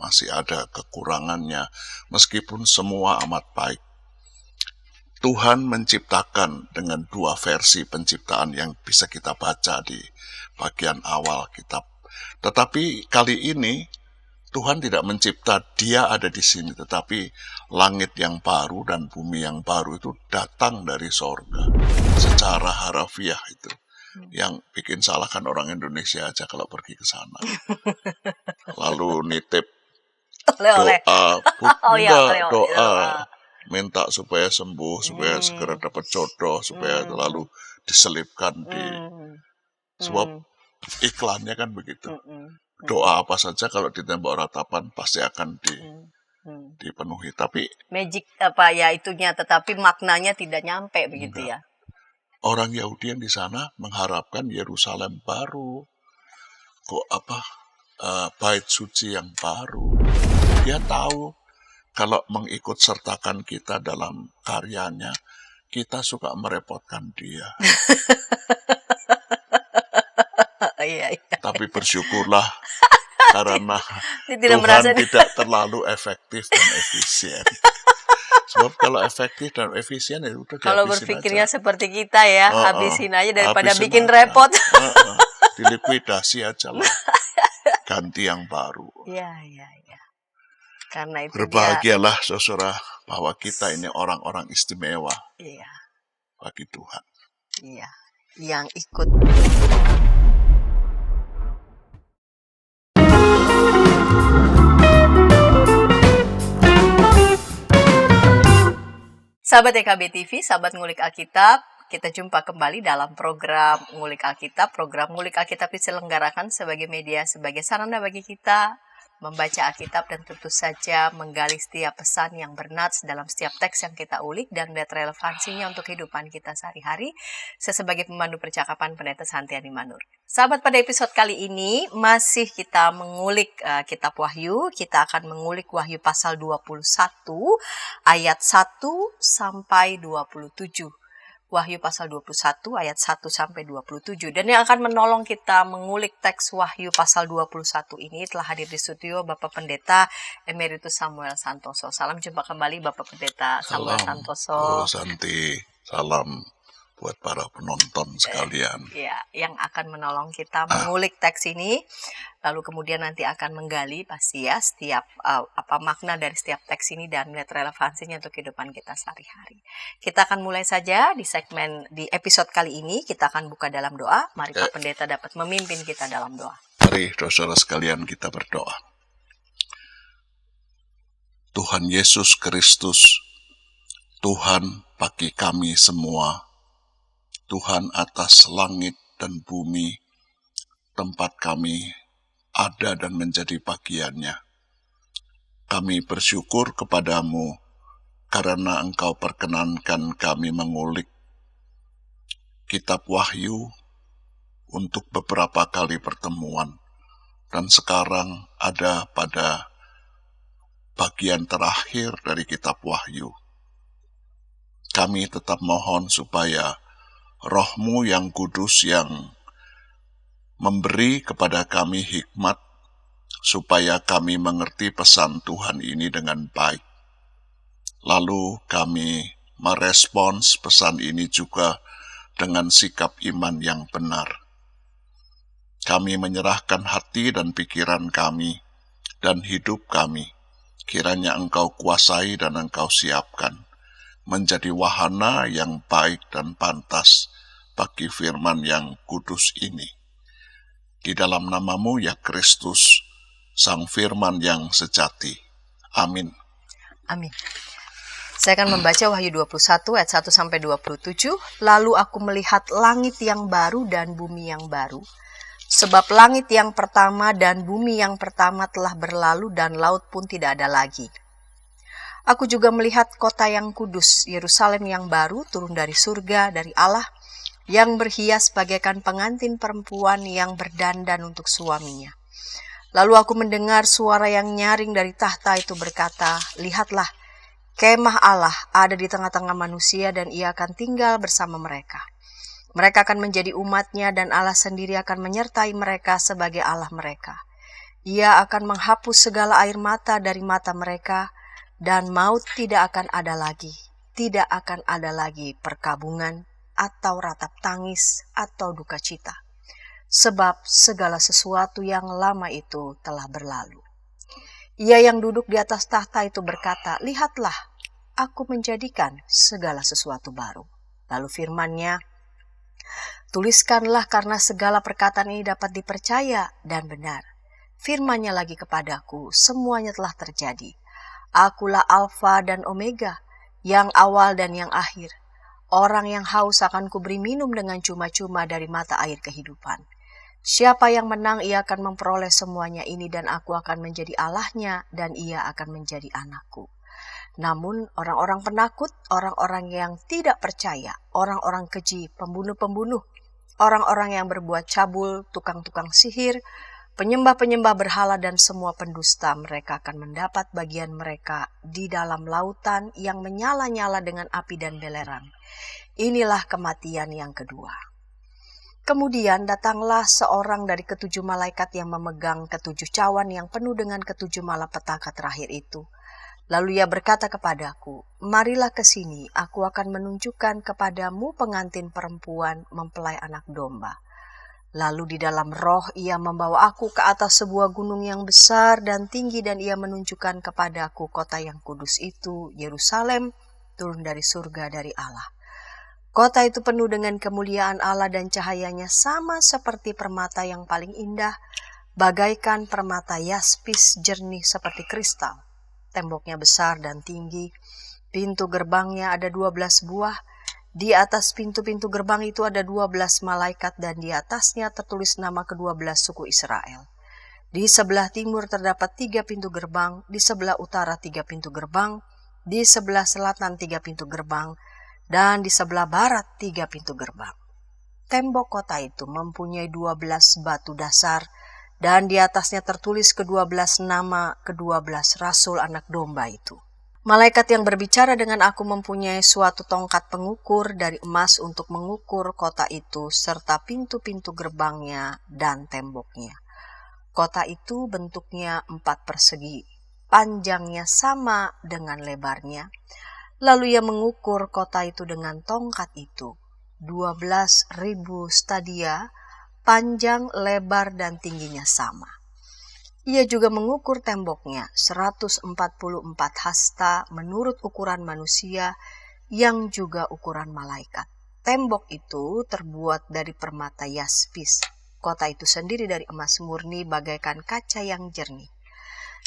masih ada kekurangannya, meskipun semua amat baik. Tuhan menciptakan dengan dua versi penciptaan yang bisa kita baca di bagian awal kitab. Tetapi kali ini Tuhan tidak mencipta dia ada di sini, tetapi langit yang baru dan bumi yang baru itu datang dari sorga. Secara harafiah itu. Yang bikin salah kan orang Indonesia aja kalau pergi ke sana. Lalu nitip doa, minta supaya sembuh, supaya segera dapat jodoh, supaya lalu diselipkan di sebab iklannya kan begitu. Doa apa saja kalau ditembak ratapan pasti akan dipenuhi. Tapi magic apa ya itunya, tetapi maknanya tidak nyampe begitu ya. Orang Yahudi yang di sana mengharapkan Yerusalem baru, bait suci yang baru. Dia tahu kalau mengikut sertakan kita dalam karyanya, kita suka merepotkan dia. Tapi bersyukurlah karena Tuhan tidak terlalu efektif dan efisien. Sebab kalau efektif dan efisien ya udah kalau berpikirnya aja. Seperti kita ya, habisin aja daripada bikin repot. Dilikuidasi aja lah. Ganti yang baru. Iya. Karena itu berbahagialah saudara bahwa kita ini orang-orang istimewa. Iya. Bagi Tuhan. Iya, yang ikut. Sahabat EKB TV, sahabat Ngulik Alkitab, kita jumpa kembali dalam program Ngulik Alkitab. Program Ngulik Alkitab diselenggarakan sebagai media, sebagai sarana bagi kita membaca Alkitab dan tentu saja menggali setiap pesan yang bernats dalam setiap teks yang kita ulik dan lihat relevansinya untuk kehidupan kita sehari-hari. Saya sebagai pemandu percakapan Pendeta Santiani Manur. Sahabat, pada episode kali ini masih kita mengulik kitab Wahyu. Kita akan mengulik Wahyu pasal 21 ayat 1 sampai 27. Wahyu pasal 21 ayat 1 sampai 27. Dan yang akan menolong kita mengulik teks Wahyu pasal 21 ini telah hadir di studio Bapak Pendeta Emeritus Samuel Santoso. Salam jumpa kembali Bapak Pendeta Samuel Santoso. Santi, salam buat para penonton sekalian. Ya, yang akan menolong kita mengulik teks ini, lalu kemudian nanti akan menggali pasti ya setiap makna dari setiap teks ini dan melihat relevansinya untuk kehidupan kita sehari-hari. Kita akan mulai saja di episode kali ini. Kita akan buka dalam doa. Mari Pak Pendeta dapat memimpin kita dalam doa. Mari saudara sekalian kita berdoa. Tuhan Yesus Kristus, Tuhan bagi kami semua, Tuhan atas langit dan bumi, tempat kami ada dan menjadi bagiannya. Kami bersyukur kepadamu karena Engkau perkenankan kami mengulik kitab Wahyu untuk beberapa kali pertemuan. Dan sekarang ada pada bagian terakhir dari kitab Wahyu. Kami tetap mohon supaya Roh-Mu yang kudus yang memberi kepada kami hikmat, supaya kami mengerti pesan Tuhan ini dengan baik. Lalu kami merespons pesan ini juga dengan sikap iman yang benar. Kami menyerahkan hati dan pikiran kami dan hidup kami. Kiranya Engkau kuasai dan Engkau siapkan menjadi wahana yang baik dan pantas bagi firman yang kudus ini. Di dalam nama-Mu ya Kristus, Sang Firman yang sejati. Amin. Amin. Saya akan membaca Wahyu 21 ayat 1 sampai 27. Lalu aku melihat langit yang baru dan bumi yang baru. Sebab langit yang pertama dan bumi yang pertama telah berlalu dan laut pun tidak ada lagi. Aku juga melihat kota yang kudus, Yerusalem yang baru, turun dari surga, dari Allah, yang berhias bagaikan pengantin perempuan yang berdandan untuk suaminya. Lalu aku mendengar suara yang nyaring dari tahta itu berkata, "Lihatlah, kemah Allah ada di tengah-tengah manusia dan ia akan tinggal bersama mereka. Mereka akan menjadi umatnya dan Allah sendiri akan menyertai mereka sebagai Allah mereka. Ia akan menghapus segala air mata dari mata mereka, dan maut tidak akan ada lagi. Tidak akan ada lagi perkabungan, atau ratap tangis, atau duka cita. Sebab segala sesuatu yang lama itu telah berlalu. Ia yang duduk di atas tahta itu berkata, "Lihatlah, aku menjadikan segala sesuatu baru." Lalu firman-Nya, "Tuliskanlah karena segala perkataan ini dapat dipercaya dan benar." Firman-Nya lagi kepadaku, "Semuanya telah terjadi. Akulah Alfa dan Omega, yang awal dan yang akhir. Orang yang haus akan kuberi minum dengan cuma-cuma dari mata air kehidupan. Siapa yang menang, ia akan memperoleh semuanya ini, dan aku akan menjadi Allahnya, dan ia akan menjadi anakku. Namun orang-orang penakut, orang-orang yang tidak percaya, orang-orang keji, pembunuh-pembunuh, orang-orang yang berbuat cabul, tukang-tukang sihir, penyembah-penyembah berhala, dan semua pendusta, mereka akan mendapat bagian mereka di dalam lautan yang menyala-nyala dengan api dan belerang. Inilah kematian yang kedua." Kemudian datanglah seorang dari ketujuh malaikat yang memegang ketujuh cawan yang penuh dengan ketujuh malapetaka terakhir itu. Lalu ia berkata kepadaku, "Marilah ke sini, aku akan menunjukkan kepadamu pengantin perempuan mempelai anak domba." Lalu di dalam roh ia membawa aku ke atas sebuah gunung yang besar dan tinggi, dan ia menunjukkan kepadaku kota yang kudus itu, Yerusalem, turun dari surga dari Allah. Kota itu penuh dengan kemuliaan Allah, dan cahayanya sama seperti permata yang paling indah, bagaikan permata yaspis jernih seperti kristal. Temboknya besar dan tinggi, pintu gerbangnya ada 12 buah. Di atas pintu-pintu gerbang itu ada 12 malaikat, dan di atasnya tertulis nama ke-12 suku Israel. Di sebelah timur terdapat 3 pintu gerbang, di sebelah utara 3 pintu gerbang, di sebelah selatan 3 pintu gerbang, dan di sebelah barat 3 pintu gerbang. Tembok kota itu mempunyai 12 batu dasar, dan di atasnya tertulis ke-12 nama ke-12 rasul anak domba itu. Malaikat yang berbicara dengan aku mempunyai suatu tongkat pengukur dari emas untuk mengukur kota itu serta pintu-pintu gerbangnya dan temboknya. Kota itu bentuknya 4 persegi, panjangnya sama dengan lebarnya. Lalu ia mengukur kota itu dengan tongkat itu, 12.000 stadia, panjang, lebar, dan tingginya sama. Ia juga mengukur temboknya 144 hasta menurut ukuran manusia, yang juga ukuran malaikat. Tembok itu terbuat dari permata yaspis. Kota itu sendiri dari emas murni bagaikan kaca yang jernih.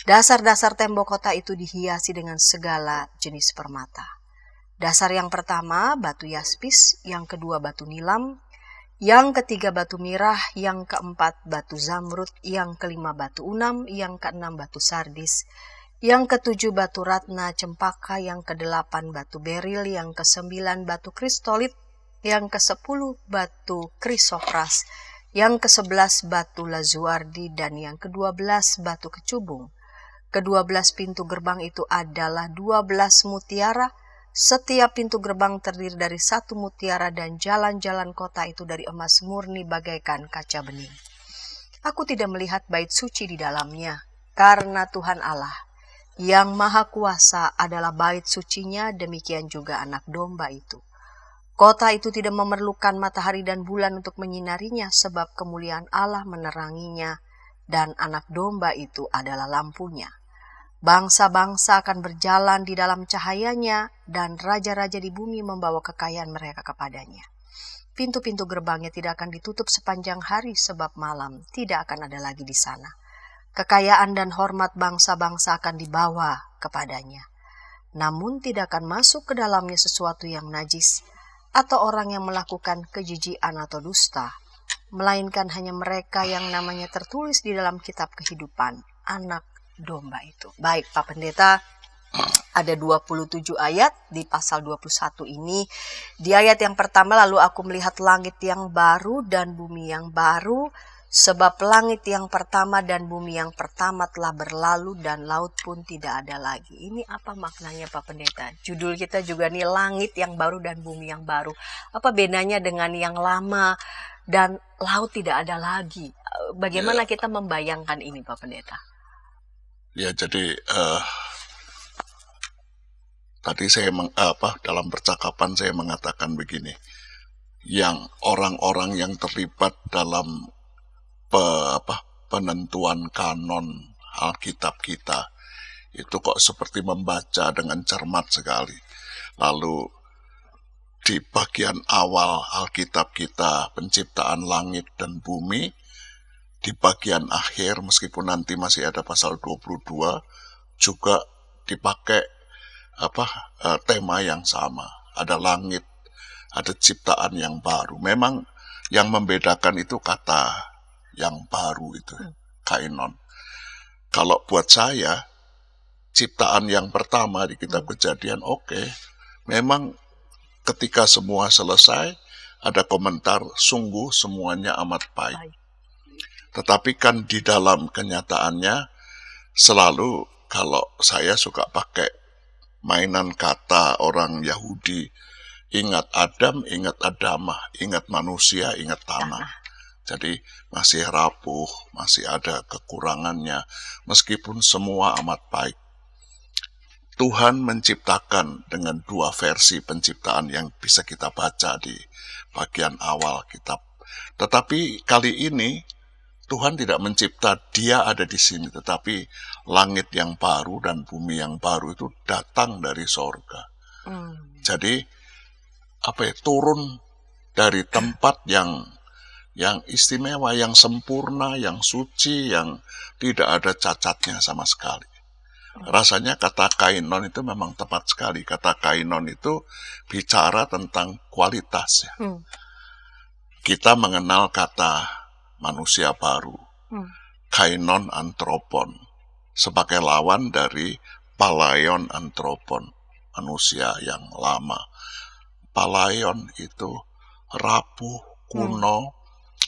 Dasar-dasar tembok kota itu dihiasi dengan segala jenis permata. Dasar yang pertama batu yaspis, yang kedua batu nilam, yang ketiga batu mirah, yang keempat batu zamrud, yang kelima batu unam, yang keenam batu sardis, yang ketujuh batu ratna cempaka, yang kedelapan batu beril, yang kesembilan batu kristolit, yang kesepuluh batu krisopras, yang ke-11 batu lazuardi, dan yang ke-12 batu kecubung. Ke-12 pintu gerbang itu adalah 12 mutiara. Setiap pintu gerbang terdiri dari 1 mutiara, dan jalan-jalan kota itu dari emas murni bagaikan kaca bening. Aku tidak melihat bait suci di dalamnya, karena Tuhan Allah yang Maha Kuasa adalah bait sucinya, demikian juga anak domba itu. Kota itu tidak memerlukan matahari dan bulan untuk menyinarinya, sebab kemuliaan Allah meneranginya, dan anak domba itu adalah lampunya. Bangsa-bangsa akan berjalan di dalam cahayanya, dan raja-raja di bumi membawa kekayaan mereka kepadanya. Pintu-pintu gerbangnya tidak akan ditutup sepanjang hari, sebab malam tidak akan ada lagi di sana. Kekayaan dan hormat bangsa-bangsa akan dibawa kepadanya. Namun tidak akan masuk ke dalamnya sesuatu yang najis, atau orang yang melakukan kejijian atau dusta, melainkan hanya mereka yang namanya tertulis di dalam kitab kehidupan anak domba itu. Baik Pak Pendeta, ada 27 ayat di pasal 21 ini. Di ayat yang pertama, lalu aku melihat langit yang baru dan bumi yang baru, sebab langit yang pertama dan bumi yang pertama telah berlalu dan laut pun tidak ada lagi. Ini apa maknanya Pak Pendeta? Judul kita juga nih, langit yang baru dan bumi yang baru. Apa bedanya dengan yang lama dan laut tidak ada lagi? bagaimana kita membayangkan ini, Pak Pendeta? Ya, jadi tadi saya dalam percakapan saya mengatakan begini, yang orang-orang yang terlibat dalam penentuan kanon Alkitab kita itu kok seperti membaca dengan cermat sekali. Lalu di bagian awal Alkitab kita, penciptaan langit dan bumi, di bagian akhir meskipun nanti masih ada pasal 22 juga dipakai tema yang sama. Ada langit, ada ciptaan yang baru. Memang yang membedakan itu kata yang baru itu, kainon. Kalau buat saya, ciptaan yang pertama di kitab Kejadian, memang ketika semua selesai, ada komentar, sungguh semuanya amat baik. Tetapi kan di dalam kenyataannya, selalu kalau saya suka pakai mainan kata orang Yahudi, ingat Adam, ingat Adamah, ingat manusia, ingat tanah. Jadi masih rapuh, masih ada kekurangannya, meskipun semua amat baik. Tuhan menciptakan dengan dua versi penciptaan yang bisa kita baca di bagian awal kitab. Tetapi kali ini Tuhan tidak mencipta dia ada di sini, tetapi langit yang baru dan bumi yang baru itu datang dari sorga. Jadi turun dari tempat yang istimewa, yang sempurna, yang suci, yang tidak ada cacatnya sama sekali. Rasanya kata kainon itu memang tepat sekali. Kata kainon itu bicara tentang kualitas. Kita mengenal kata manusia baru, kainon antropon, sebagai lawan dari palaion antropon, manusia yang lama. Palaion itu rapuh, kuno,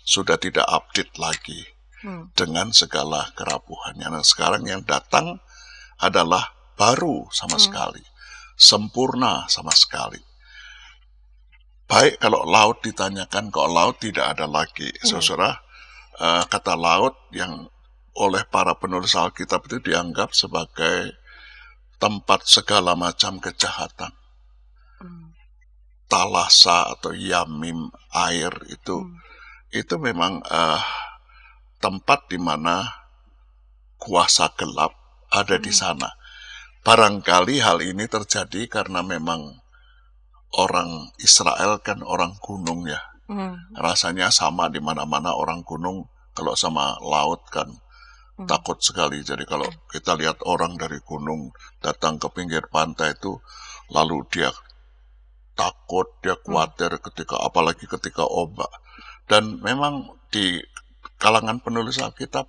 sudah tidak update lagi dengan segala kerapuhannya. Nah, sekarang yang datang adalah baru sama sekali, sempurna sama sekali. Baik kalau laut ditanyakan, kok laut tidak ada lagi, saudara. Kata laut yang oleh para penulis Alkitab itu dianggap sebagai tempat segala macam kejahatan. Talasa atau yamim, air itu memang tempat di mana kuasa gelap ada di sana. Barangkali hal ini terjadi karena memang orang Israel kan orang gunung ya. Rasanya sama di mana-mana orang gunung, kalau sama laut kan takut sekali. Jadi kalau kita lihat orang dari gunung datang ke pinggir pantai itu, lalu dia takut, dia khawatir apalagi ketika ombak. Dan memang di kalangan penulis Alkitab,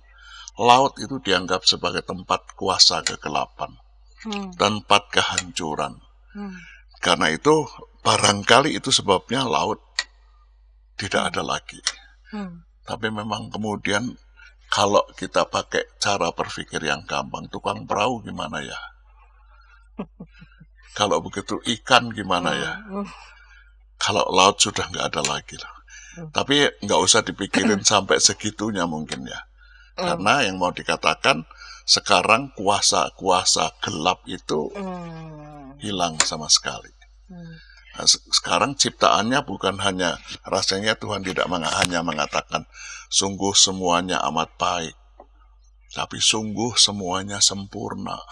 laut itu dianggap sebagai tempat kuasa kegelapan, tempat kehancuran. Karena itu barangkali itu sebabnya laut tidak ada lagi. Tapi memang kemudian kalau kita pakai cara berpikir yang gampang, tukang perahu gimana ya? Kalau begitu ikan gimana ya? Kalau laut sudah nggak ada lagi loh. Tapi nggak usah dipikirin sampai segitunya mungkin ya. Karena yang mau dikatakan sekarang kuasa gelap itu hilang sama sekali. Nah, sekarang ciptaannya bukan hanya, rasanya Tuhan tidak hanya mengatakan sungguh semuanya amat baik, tapi sungguh semuanya sempurna.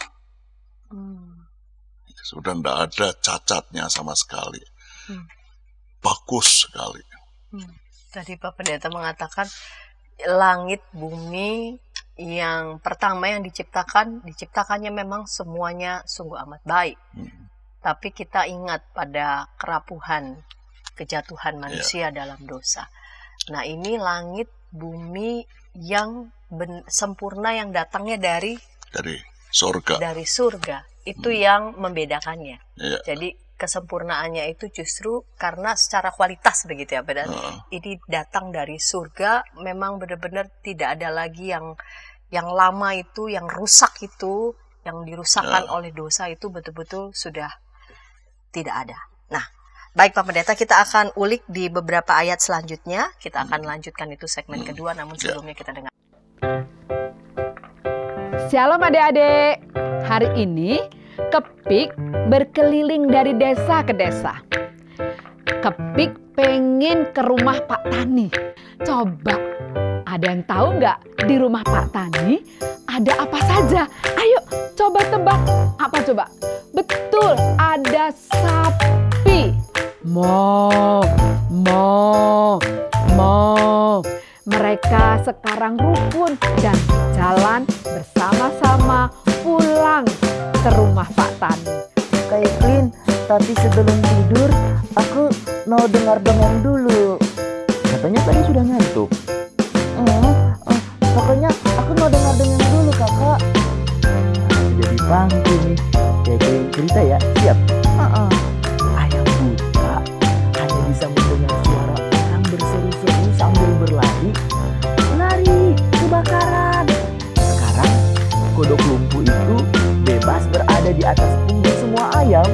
Sudah tidak ada cacatnya sama sekali. Bagus sekali. Tadi Pak Pendeta mengatakan langit bumi yang pertama yang diciptakannya memang semuanya sungguh amat baik. Tapi kita ingat pada kerapuhan, kejatuhan manusia dalam dosa. Nah, ini langit bumi yang sempurna yang datangnya dari surga. Dari surga. Itu yang membedakannya. Jadi kesempurnaannya itu justru karena secara kualitas begitu ya, ini datang dari surga, memang benar-benar tidak ada lagi yang lama itu, yang rusak itu, yang dirusakkan oleh dosa itu betul-betul sudah tidak ada. Nah, Baik Pak Pendeta, kita akan ulik di beberapa ayat selanjutnya. Kita akan lanjutkan itu segmen kedua, namun sebelumnya kita dengar. Shalom adik-adik. Hari ini Kepik berkeliling dari desa ke desa. Kepik pengen ke rumah Pak Tani. Coba, ada yang tahu nggak di rumah Pak Tani ada apa saja? Ayo coba tebak. Apa coba? Betul, ada sapi. Mo. Mereka sekarang rukun dan jalan bersama-sama pulang ke rumah Pak Tani. Kak Evelyn, tapi sebelum tidur aku mau dengar dongeng dulu. Katanya tadi sudah ngantuk. Pokoknya aku mau dengar dongeng dulu kakak. Jadi pangku nih. Kayak cerita ya, siap? Ayam buta hanya bisa mendengar suara orang berseru-seru sambil berlari. Lari, kebakaran. Sekarang kodok lumpuh itu bebas berada di atas punggung semua ayam.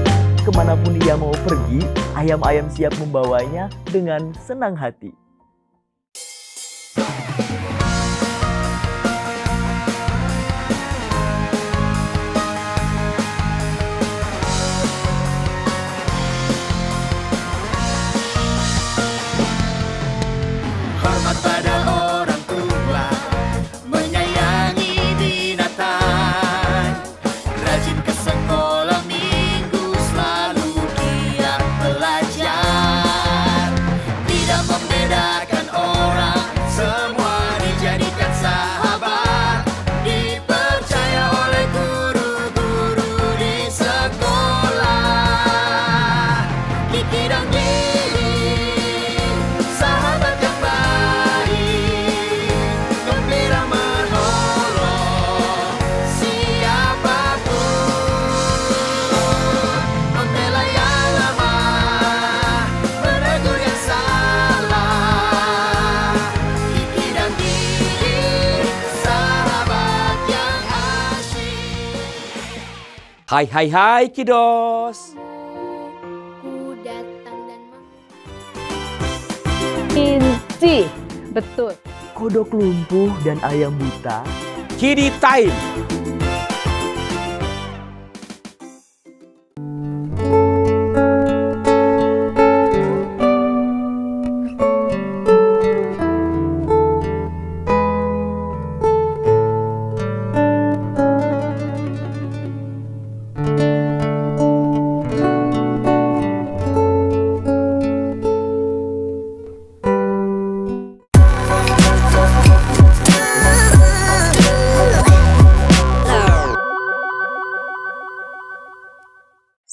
Kemanapun ia mau pergi, ayam-ayam siap membawanya dengan senang hati. Hormat pada orang tua, menyayangi binatang, rajin ke sekolah minggu, selalu giat belajar, tidak membedakan orang, semua dijadikan sahabat, dipercaya oleh guru-guru di sekolah. Kiki dan Gigi, sahabat yang baik, gembira menolong siapapun, membela yang lemah, menegur yang salah. Kiki dan Gigi, sahabat yang asyik. Hai kiddos. Ku datang dan Inci, betul. Kodok lumpuh dan ayam buta Kiddy time.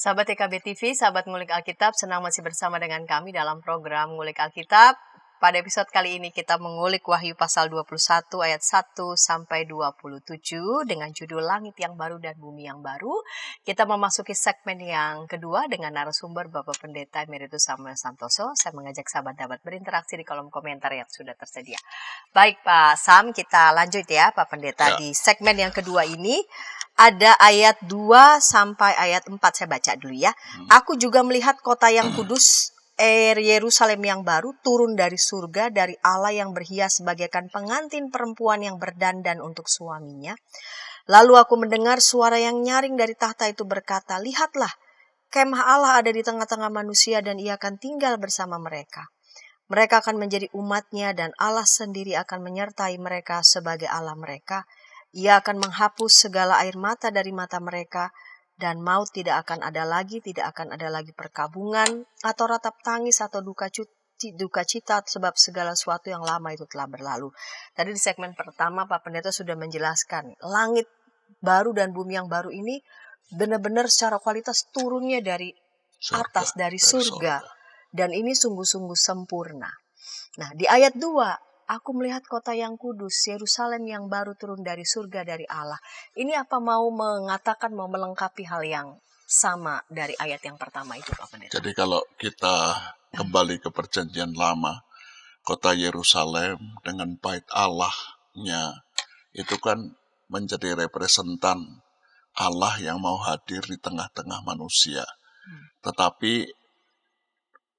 Sahabat TKB TV, sahabat ngulik Alkitab, senang masih bersama dengan kami dalam program ngulik Alkitab. Pada episode kali ini kita mengulik Wahyu pasal 21 ayat 1 sampai 27 dengan judul Langit yang Baru dan Bumi yang Baru. Kita memasuki segmen yang kedua dengan narasumber Bapak Pendeta Emeritus Samuel Santoso. Saya mengajak sahabat dapat berinteraksi di kolom komentar yang sudah tersedia. Baik Pak Sam, kita lanjut ya Pak Pendeta. Di segmen yang kedua ini ada ayat 2 sampai ayat 4, saya baca dulu ya. Aku juga melihat kota yang kudus, Yerusalem yang baru, turun dari surga, dari Allah yang berhias bagaikan pengantin perempuan yang berdandan untuk suaminya. Lalu aku mendengar suara yang nyaring dari tahta itu berkata, lihatlah, kemah Allah ada di tengah-tengah manusia dan ia akan tinggal bersama mereka. Mereka akan menjadi umatnya dan Allah sendiri akan menyertai mereka sebagai Allah mereka. Ia akan menghapus segala air mata dari mata mereka, dan maut tidak akan ada lagi perkabungan, atau ratap tangis, atau duka cita, sebab segala sesuatu yang lama itu telah berlalu. Tadi di segmen pertama Pak Pendeta sudah menjelaskan, langit baru dan bumi yang baru ini benar-benar secara kualitas turunnya dari atas, dari surga. Dan ini sungguh-sungguh sempurna. Nah, di ayat 2, aku melihat kota yang kudus, Yerusalem yang baru turun dari surga, dari Allah. Ini apa mau mengatakan, mau melengkapi hal yang sama dari ayat yang pertama itu Pak Pendeta? Jadi kalau kita kembali ke perjanjian lama, kota Yerusalem dengan bait Allahnya itu kan menjadi representan Allah yang mau hadir di tengah-tengah manusia. Tetapi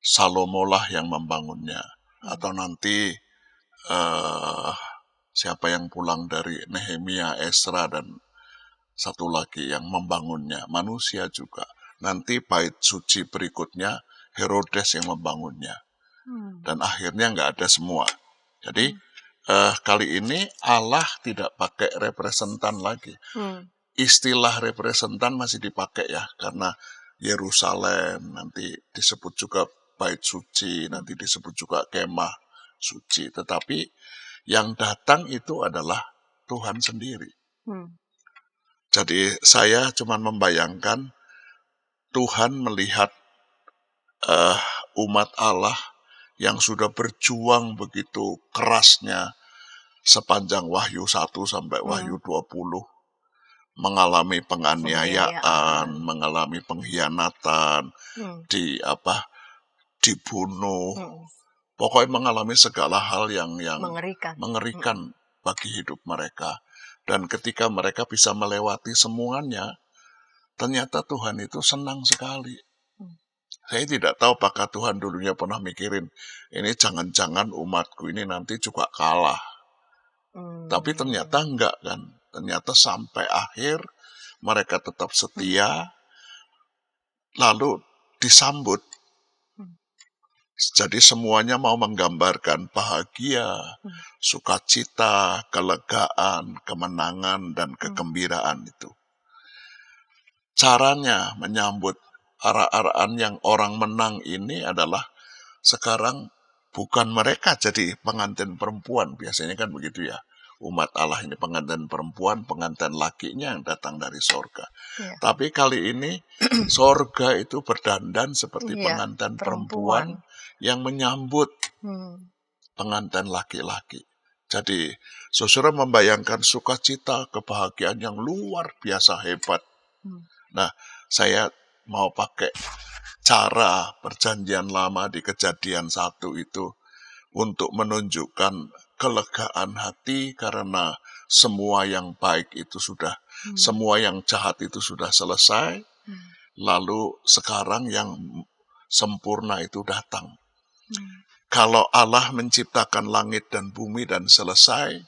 Salomo lah yang membangunnya. Atau nanti siapa yang pulang dari Nehemia, Esra, dan satu lagi yang membangunnya, manusia juga. Nanti bait suci berikutnya Herodes yang membangunnya. Dan akhirnya nggak ada semua. Jadi kali ini Allah tidak pakai representan lagi. Istilah representan masih dipakai ya, karena Yerusalem, nanti disebut juga bait suci, nanti disebut juga kemah suci. Tetapi yang datang itu adalah Tuhan sendiri. Jadi saya cuma membayangkan Tuhan melihat umat Allah yang sudah berjuang begitu kerasnya sepanjang Wahyu 1 sampai Wahyu 20, mengalami penganiayaan, mengalami pengkhianatan, dibunuh, pokoknya mengalami segala hal yang mengerikan bagi hidup mereka. Dan ketika mereka bisa melewati semuanya, ternyata Tuhan itu senang sekali. Saya tidak tahu apakah Tuhan dulunya pernah mikirin, ini jangan-jangan umatku ini nanti juga kalah. Tapi ternyata enggak kan. Ternyata sampai akhir mereka tetap setia, lalu disambut. Jadi semuanya mau menggambarkan bahagia, sukacita, kelegaan, kemenangan, dan kegembiraan itu. Caranya menyambut arak-arakan yang orang menang ini adalah sekarang bukan mereka jadi pengantin perempuan. Biasanya kan begitu ya. Umat Allah ini pengantin perempuan, pengantin lakinya yang datang dari sorga. Tapi kali ini sorga itu berdandan seperti pengantin perempuan yang menyambut pengantin laki-laki. Jadi saudara membayangkan sukacita, kebahagiaan yang luar biasa hebat. Nah, saya mau pakai cara perjanjian lama di Kejadian 1 itu untuk menunjukkan kelegaan hati karena semua yang baik itu sudah, semua yang jahat itu sudah selesai, lalu sekarang yang sempurna itu datang. Kalau Allah menciptakan langit dan bumi dan selesai,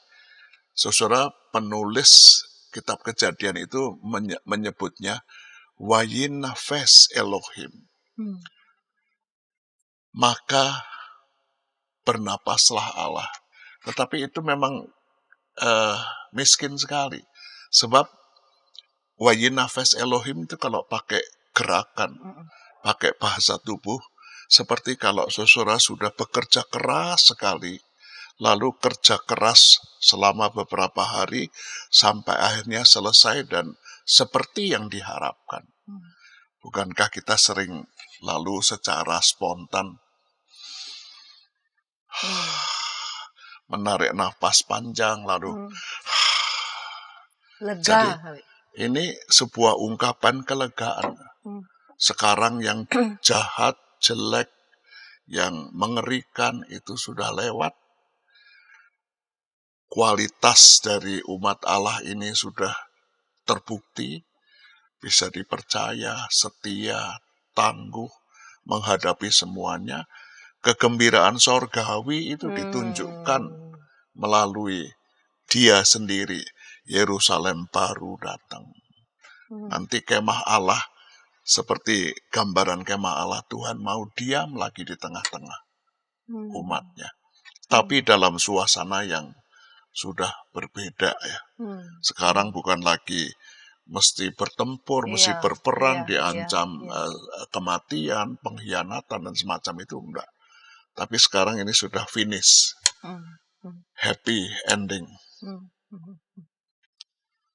saudara, penulis kitab Kejadian itu menyebutnya Wayinafes Elohim. Maka bernapaslah Allah. Tetapi itu memang miskin sekali. Sebab Wayinafes Elohim itu kalau pakai gerakan, pakai bahasa tubuh, seperti kalau saudara sudah bekerja keras sekali, lalu kerja keras selama beberapa hari, sampai akhirnya selesai dan seperti yang diharapkan. Bukankah kita sering lalu secara spontan menarik nafas panjang lalu Lega. Jadi ini sebuah ungkapan kelegaan. Sekarang yang jahat, jelek, yang mengerikan itu sudah lewat. Kualitas dari umat Allah ini sudah terbukti, bisa dipercaya, setia, tangguh, menghadapi semuanya. Kegembiraan sorgawi itu ditunjukkan melalui Dia sendiri. Yerusalem baru datang. Nanti kemah Allah, seperti gambaran kemah Allah, Tuhan mau diam lagi di tengah-tengah umatnya. Tapi dalam suasana yang sudah berbeda ya. Sekarang bukan lagi mesti bertempur, mesti berperang, diancam kematian, pengkhianatan, dan semacam itu, enggak. Tapi sekarang ini sudah finish. Happy ending.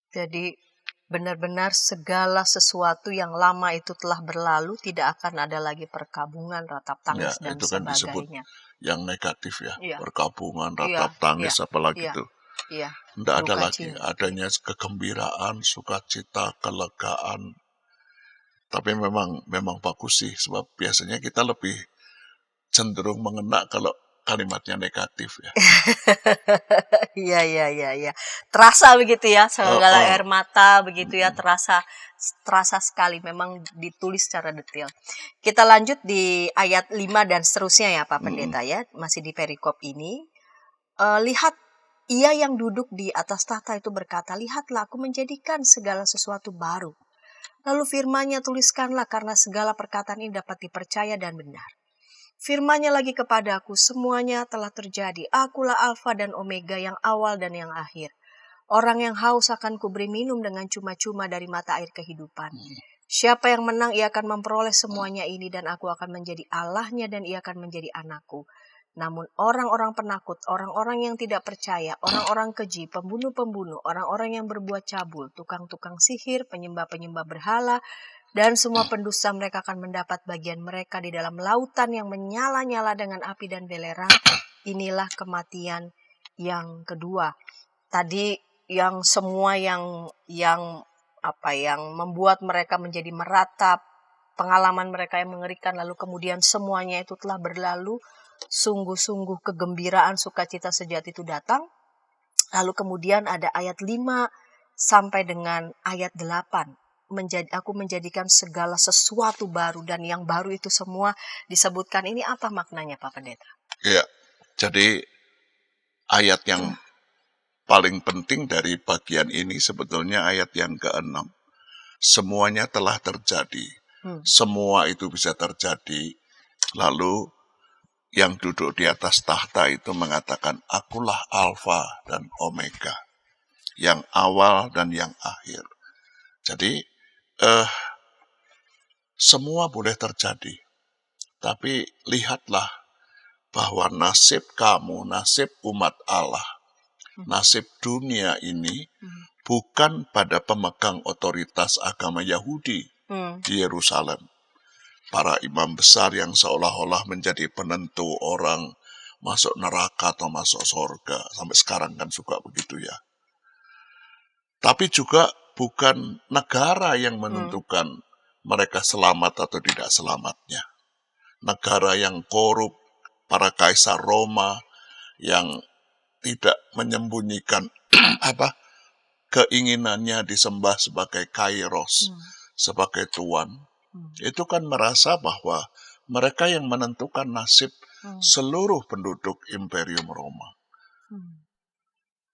Jadi benar-benar segala sesuatu yang lama itu telah berlalu, tidak akan ada lagi perkabungan, ratap tangis, dan Itu kan disebut sebagainya. yang negatif ya. Iya. Perkabungan, ratap tangis, apalagi itu. Iya. Tidak ada Duka lagi. cita. Adanya kegembiraan, sukacita, kelegaan. Tapi memang bagus sih, sebab biasanya kita lebih cenderung mengena kalau kalimatnya negatif ya. Iya, iya, iya, iya. Terasa begitu ya, segala air mata begitu ya, terasa sekali memang ditulis secara detail. Kita lanjut di ayat 5 dan seterusnya ya Pak Pendeta ya, masih di perikop ini. Lihat, ia yang duduk di atas tahta itu berkata, lihatlah aku menjadikan segala sesuatu baru. Lalu firman-Nya tuliskanlah karena segala perkataan ini dapat dipercaya dan benar. Firman-Nya lagi kepadaku, semuanya telah terjadi. Akulah Alfa dan Omega, yang awal dan yang akhir. Orang yang haus akan kuberi minum dengan cuma-cuma dari mata air kehidupan. Siapa yang menang, ia akan memperoleh semuanya ini, dan aku akan menjadi Allahnya dan ia akan menjadi anakku. Namun orang-orang penakut, orang-orang yang tidak percaya, orang-orang keji, pembunuh-pembunuh, orang-orang yang berbuat cabul, tukang-tukang sihir, penyembah-penyembah berhala, dan semua pendusta, mereka akan mendapat bagian mereka di dalam lautan yang menyala-nyala dengan api dan belerang. Inilah kematian yang kedua. Tadi yang semua yang membuat mereka menjadi meratap, pengalaman mereka yang mengerikan, lalu kemudian semuanya itu telah berlalu. Sungguh-sungguh kegembiraan, sukacita sejati itu datang. Lalu kemudian ada ayat 5 sampai dengan ayat 8. Aku menjadikan segala sesuatu baru, dan yang baru itu semua disebutkan. Ini apa maknanya Pak Pendeta? Ya, jadi ayat yang paling penting dari bagian ini sebetulnya ayat yang ke-6. Semuanya telah terjadi. Semua itu bisa terjadi. Lalu yang duduk di atas tahta itu mengatakan, akulah Alfa dan Omega, yang awal dan yang akhir. Jadi semua boleh terjadi, tapi lihatlah bahwa nasib kamu, nasib umat Allah, nasib dunia ini bukan pada pemegang otoritas agama Yahudi di Yerusalem. Para imam besar yang seolah-olah menjadi penentu orang masuk neraka atau masuk surga. Sampai sekarang kan juga begitu ya. Tapi juga bukan negara yang menentukan mereka selamat atau tidak selamatnya. Negara yang korup, para kaisar Roma yang tidak menyembunyikan keinginannya disembah sebagai kairos, sebagai tuan. Itu kan merasa bahwa mereka yang menentukan nasib seluruh penduduk Imperium Roma.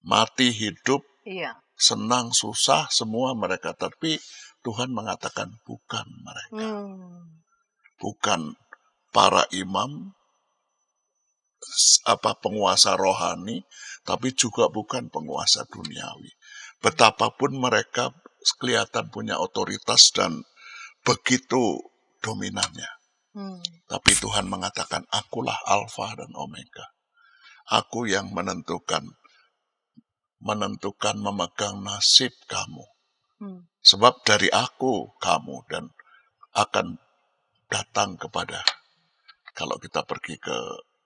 Mati, hidup, senang, susah, semua mereka. Tapi Tuhan mengatakan bukan mereka. Bukan para imam, penguasa rohani, tapi juga bukan penguasa duniawi. Betapapun mereka kelihatan punya otoritas dan begitu dominannya. Tapi Tuhan mengatakan, akulah Alfa dan Omega. Aku yang menentukan memegang nasib kamu. Sebab dari aku kamu dan akan datang kepada, kalau kita pergi ke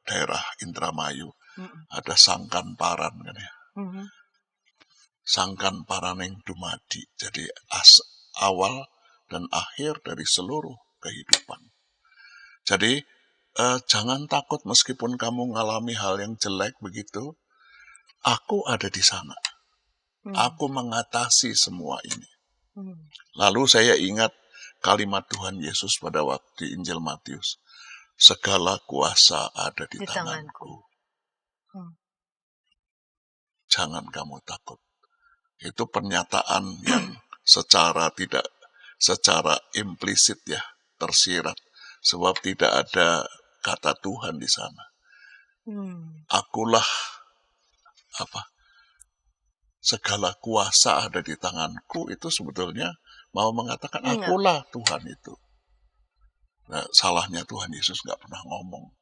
daerah Indramayu, ada sangkan paran kan ya. Sangkan paran yang dumadi. Jadi awal dan akhir dari seluruh kehidupan. Jadi jangan takut meskipun kamu mengalami hal yang jelek begitu. Aku ada di sana. Aku mengatasi semua ini. Lalu saya ingat kalimat Tuhan Yesus pada waktu Injil Matius. Segala kuasa ada di tanganku. Jangan kamu takut. Itu pernyataan yang secara implisit ya, tersirat. Sebab tidak ada kata Tuhan di sana. Akulah segala kuasa ada di tanganku, itu sebetulnya mau mengatakan akulah Tuhan itu. Nah, salahnya Tuhan Yesus nggak pernah ngomong.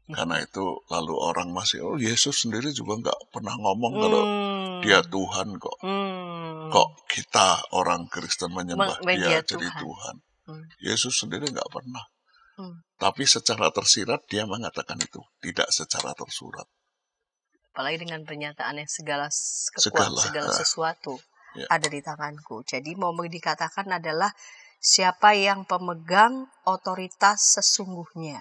Karena itu lalu orang masih, Yesus sendiri juga nggak pernah ngomong kalau dia Tuhan kok. Kok kita orang Kristen menyembah dia jadi Tuhan. Yesus sendiri nggak pernah. Tapi secara tersirat dia mengatakan itu, tidak secara tersurat. Apalagi dengan pernyataannya segala sesuatu ada di tanganku. Jadi mau dikatakan adalah siapa yang pemegang otoritas sesungguhnya.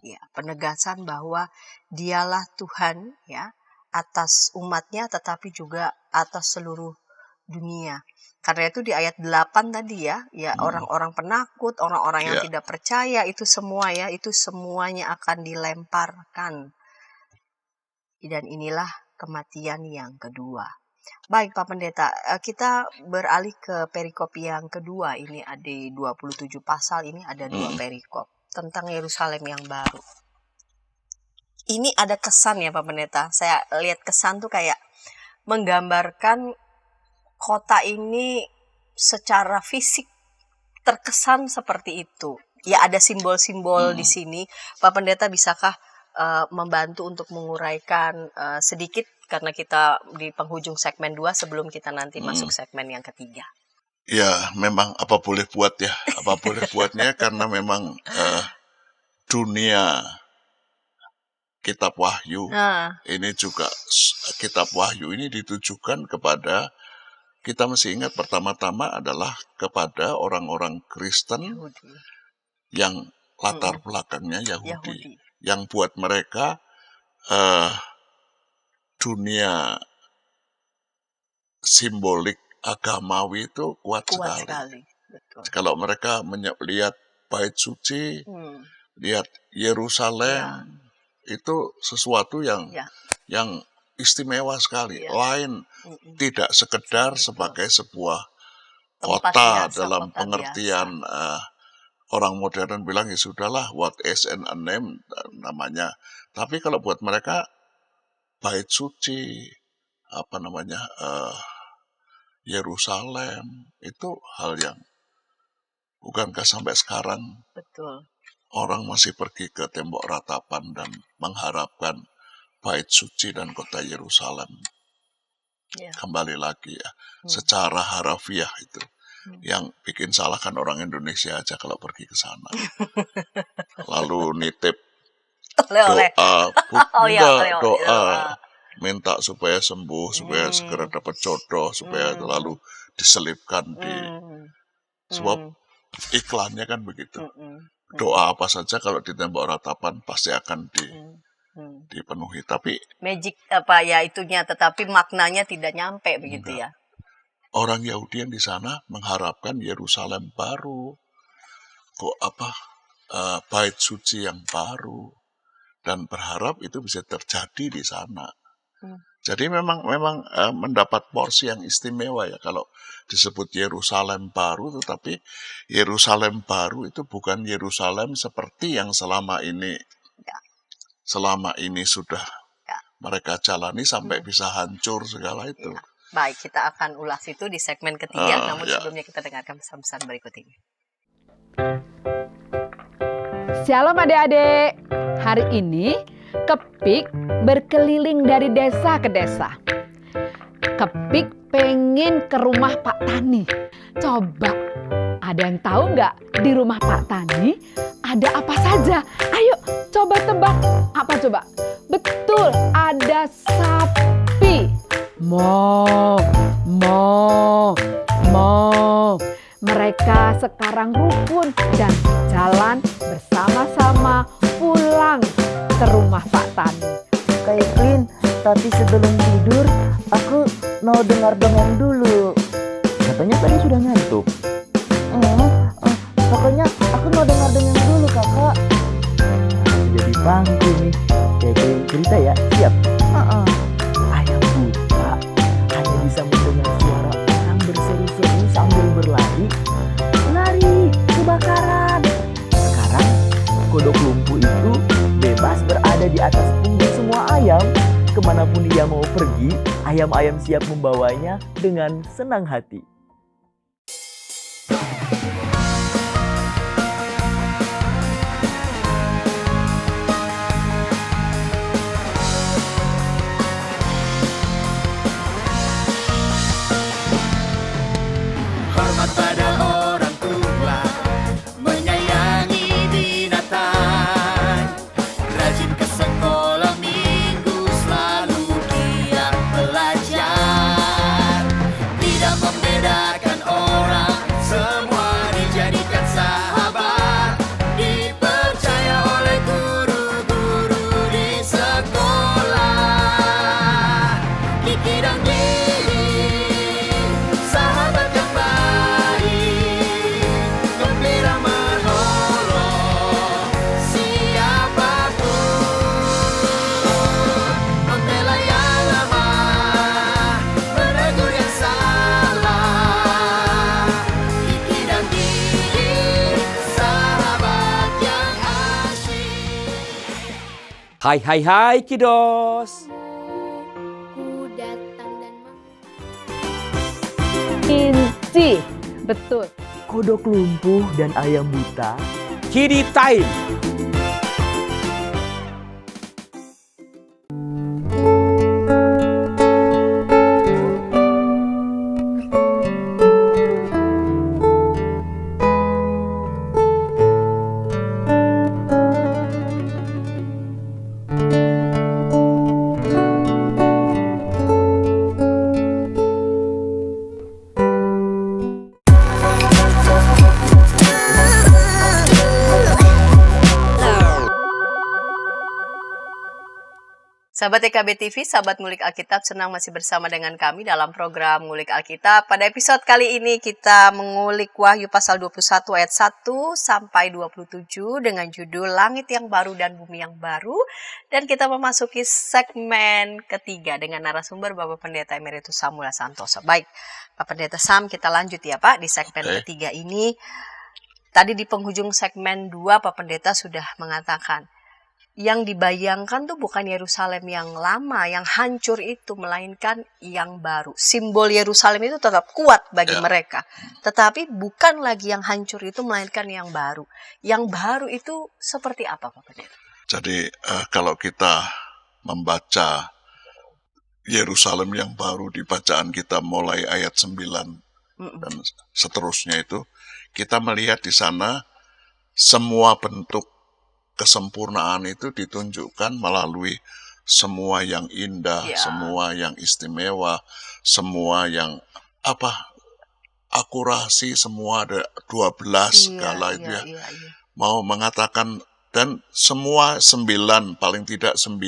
Ya, penegasan bahwa dialah Tuhan ya atas umatnya tetapi juga atas seluruh dunia. Karena itu di ayat 8 tadi ya, orang-orang penakut, orang-orang yang Ya. tidak percaya itu semua ya, itu semuanya akan dilemparkan. Dan inilah kematian yang kedua. Baik Pak Pendeta, kita beralih ke perikop yang kedua. Ini ada 27 pasal, ini ada 2 perikop tentang Yerusalem yang baru. Ini ada kesan ya Pak Pendeta. Saya lihat kesan tuh kayak menggambarkan kota ini secara fisik terkesan seperti itu. Ya ada simbol-simbol di sini. Pak Pendeta bisakah membantu untuk menguraikan sedikit karena kita di penghujung segmen 2 sebelum kita nanti masuk segmen yang ketiga. Ya, memang apa boleh buat ya, apa boleh buatnya karena memang dunia kitab Wahyu ini juga kitab Wahyu ini ditujukan kepada, kita mesti ingat pertama-tama adalah kepada orang-orang Kristen Yahudi. yang latar belakangnya Yahudi. Yahudi. Yang buat mereka dunia simbolik agamawi itu kuat Kuat sekali. sekali. Betul. Kalau mereka lihat bait suci, lihat Yerusalem, itu sesuatu yang Ya. yang istimewa sekali. Ya. Lain tidak sekedar sebagai sebuah Tempat kota biasa, dalam kota pengertian orang modern bilang ya sudahlah, what is and a name namanya. Tapi kalau buat mereka bait suci, Yerusalem itu hal yang, bukankah sampai sekarang Betul. orang masih pergi ke tembok ratapan dan mengharapkan bait suci dan kota Yerusalem Ya. kembali lagi ya, secara harafiah itu. Yang bikin salah kan orang Indonesia aja kalau pergi ke sana. Lalu nitip Oleh-oleh. doa, minta supaya sembuh, supaya segera dapat jodoh, supaya lalu diselipkan di sebab iklannya kan begitu. Doa apa saja kalau di tembok ratapan pasti akan dipenuhi. Tapi Magic apa ya itunya, tetapi maknanya tidak nyampe begitu ya. orang Yahudi yang di sana mengharapkan Yerusalem baru, bait suci yang baru, dan berharap itu bisa terjadi di sana. Jadi memang mendapat porsi yang istimewa ya kalau disebut Yerusalem baru, tetapi Yerusalem baru itu bukan Yerusalem seperti yang selama ini sudah mereka jalani sampai bisa hancur segala itu. Baik, kita akan ulas itu di segmen ketiga, namun sebelumnya kita dengarkan pesan-pesan berikut ini. Shalom adik-adik. Hari ini Kepik berkeliling dari desa ke desa. Kepik pengen ke rumah Pak Tani. Coba, ada yang tahu nggak di rumah Pak Tani ada apa saja? Ayo coba tebak. Apa coba? Betul, ada sapi. Mo. Mereka sekarang rukun dan jalan bersama-sama pulang ke rumah Pak Tani. Kak Evelyn, tapi sebelum tidur aku mau dengar dongeng dulu. Katanya tadi sudah ngantuk. Pokoknya aku mau dengar dongeng dulu kakak. Jadi pangku nih. Kayak cerita ya, siap? Ayam buta hanya bisa mendengar suara orang berseru-seru sambil berlari. Lari, kebakaran. Sekarang kodok lumpuh itu bebas berada di atas punggung semua ayam. Kemanapun dia mau pergi, ayam-ayam siap membawanya dengan senang hati. Hormat pada orang tua, menyayangi binatang, rajin ke sekolah minggu, selalu giat belajar, tidak membeda Hai hai hai kiddos. Ku datang dan Inci, betul. Kodok lumpuh dan ayam buta. Kidi Time. Sahabat EKB TV, sahabat Ngulik Alkitab, senang masih bersama dengan kami dalam program Ngulik Alkitab. Pada episode kali ini kita mengulik Wahyu pasal 21 ayat 1 sampai 27 dengan judul Langit yang Baru dan Bumi yang Baru. Dan kita memasuki segmen ketiga dengan narasumber Bapak Pendeta Emeritus Samuel Santoso. Baik, Pak Pendeta Sam, kita lanjut ya Pak di segmen ketiga ini. Tadi di penghujung segmen 2 Pak Pendeta sudah mengatakan, yang dibayangkan tuh bukan Yerusalem yang lama, yang hancur itu, melainkan yang baru. Simbol Yerusalem itu tetap kuat bagi mereka. Tetapi bukan lagi yang hancur itu, melainkan yang baru. Yang baru itu seperti apa, Pak Pendeta? Jadi kalau kita membaca Yerusalem yang baru di bacaan kita mulai ayat 9 dan seterusnya itu, kita melihat di sana semua bentuk kesempurnaan itu ditunjukkan melalui semua yang indah, semua yang istimewa, semua yang akurasi, semua ada 12 skala itu ya. Mau mengatakan, dan semua 9, paling tidak 9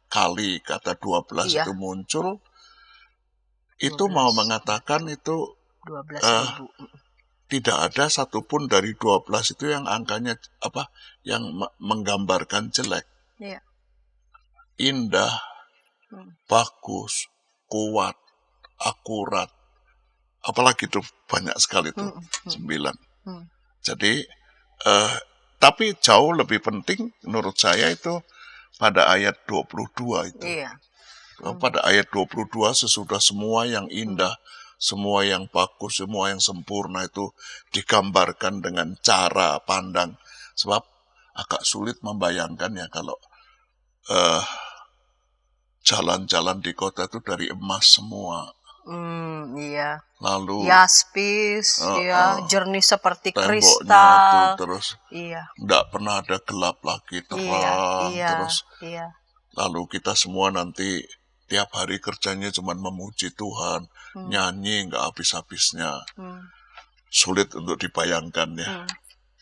kali kata 12 itu muncul, itu 12. Mau mengatakan itu 12.000. Tidak ada satupun dari 12 itu yang angkanya yang menggambarkan jelek. Yeah. Indah, bagus, kuat, akurat. Apalagi itu banyak sekali itu, 9. Jadi, tapi jauh lebih penting menurut saya itu pada ayat 22 itu. Yeah. Pada ayat 22 sesudah semua yang indah, semua yang bagus, semua yang sempurna itu digambarkan dengan cara pandang. Sebab agak sulit membayangkan ya kalau jalan-jalan di kota itu dari emas semua. Iya. Lalu yaspis, jernih seperti kristal. Itu terus enggak pernah ada gelap lagi, terang terus. Lalu kita semua nanti tiap hari kerjanya cuma memuji Tuhan, nyanyi nggak habis-habisnya. Sulit untuk dibayangkan ya.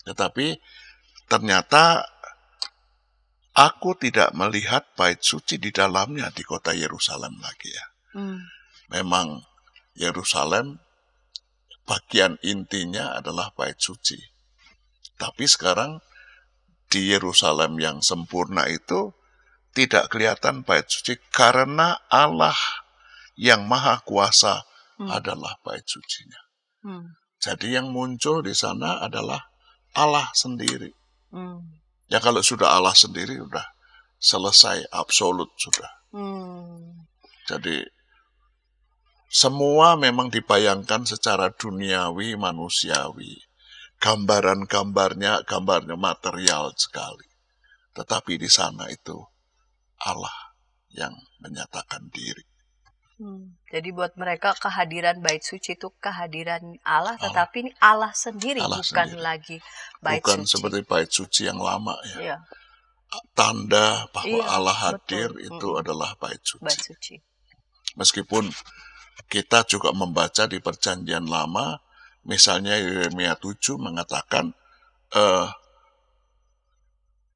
Tetapi ternyata aku tidak melihat bait suci di dalamnya di kota Yerusalem lagi ya. Memang Yerusalem bagian intinya adalah bait suci. Tapi sekarang di Yerusalem yang sempurna itu tidak kelihatan bait suci karena Allah yang maha kuasa adalah bait sucinya. Jadi yang muncul di sana adalah Allah sendiri. Ya kalau sudah Allah sendiri sudah selesai, absolut sudah. Jadi semua memang dibayangkan secara duniawi, manusiawi. Gambarnya material sekali. Tetapi di sana itu Allah yang menyatakan diri. Jadi buat mereka kehadiran bait suci itu kehadiran Allah, tetapi ini Allah sendiri, bukan sendiri. Lagi bait bukan suci. Seperti bait suci yang lama ya. Tanda bahwa Allah hadir itu adalah bait suci. Meskipun kita juga membaca di Perjanjian Lama, misalnya Yeremia 7 mengatakan,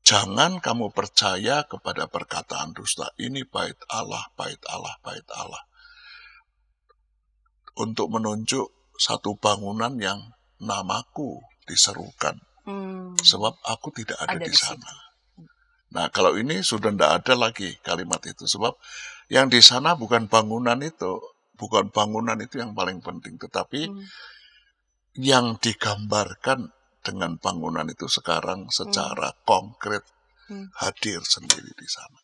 jangan kamu percaya kepada perkataan dusta. Ini bait Allah, bait Allah, bait Allah. Untuk menunjuk satu bangunan yang namaku diserukan. Sebab aku tidak ada di sana. Nah, kalau ini sudah tidak ada lagi kalimat itu. Sebab yang di sana bukan bangunan itu. Bukan bangunan itu yang paling penting. Tetapi yang digambarkan dengan bangunan itu sekarang secara konkret hadir sendiri di sana.